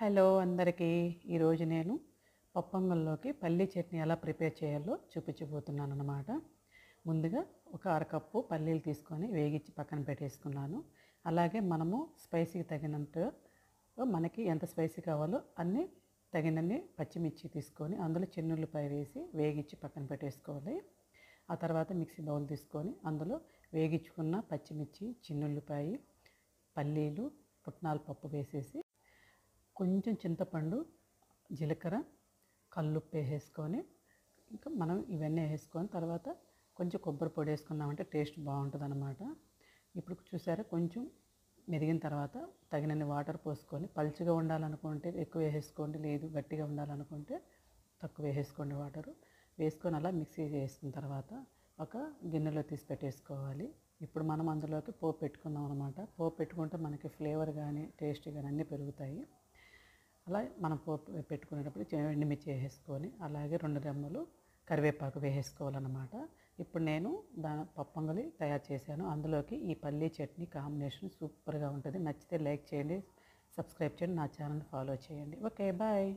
Hello అందరికీ. ఈరోజు నేను పప్పొంగల్లోకి పల్లీ చట్నీ ఎలా ప్రిపేర్ చేయాలో చూపించబోతున్నాను అన్నమాట. ముందుగా ఒక అరకప్పు పల్లీలు తీసుకొని వేగించి పక్కన పెట్టేసుకున్నాను. అలాగే మనము స్పైసీకి తగినంత మనకి ఎంత స్పైసీ కావాలో అన్నీ తగినన్ని పచ్చిమిర్చి తీసుకొని అందులో చిన్నుల్లిపాయ వేసి వేగించి పక్కన పెట్టేసుకోవాలి. ఆ తర్వాత మిక్సీ బౌల్ తీసుకొని అందులో వేగించుకున్న పచ్చిమిర్చి, చిన్నుల్లిపాయ, పల్లీలు, పుట్నాల పప్పు వేసేసి కొంచెం చింతపండు, జీలకర్ర, కల్లుప్పు వేసేసుకొని ఇంకా మనం ఇవన్నీ వేసుకొని తర్వాత కొంచెం కొబ్బరి పొడి వేసుకున్నామంటే టేస్ట్ బాగుంటుంది అన్నమాట. ఇప్పుడు చూసారా కొంచెం మెదిగిన తర్వాత తగినన్ని వాటర్ పోసుకొని పలుచగా ఉండాలనుకుంటే ఎక్కువ వేసేసుకోండి, లేదు గట్టిగా ఉండాలనుకుంటే తక్కువ వేసేసుకోండి వాటరు. వేసుకొని అలా మిక్సీ చేసుకున్న తర్వాత ఒక గిన్నెలో తీసి పెట్టేసుకోవాలి. ఇప్పుడు మనం అందులోకి పోపు పెట్టుకుందాం అనమాట. పోపు పెట్టుకుంటే మనకి ఫ్లేవర్ కానీ టేస్ట్ కానీ అన్నీ పెరుగుతాయి. అలా మనం పోపు పెట్టుకునేటప్పుడు ఎండుమిర్చి వేసేసుకొని అలాగే 2 రెమ్మలు కరివేపాకు వేసేసుకోవాలన్నమాట. ఇప్పుడు నేను పప్పొంగలి తయారు చేశాను. అందులోకి ఈ పల్లీ చట్నీ కాంబినేషన్ సూపర్గా ఉంటుంది. నచ్చితే లైక్ చేయండి, సబ్స్క్రైబ్ చేయండి, నా ఛానల్ ఫాలో చేయండి. Okay, bye.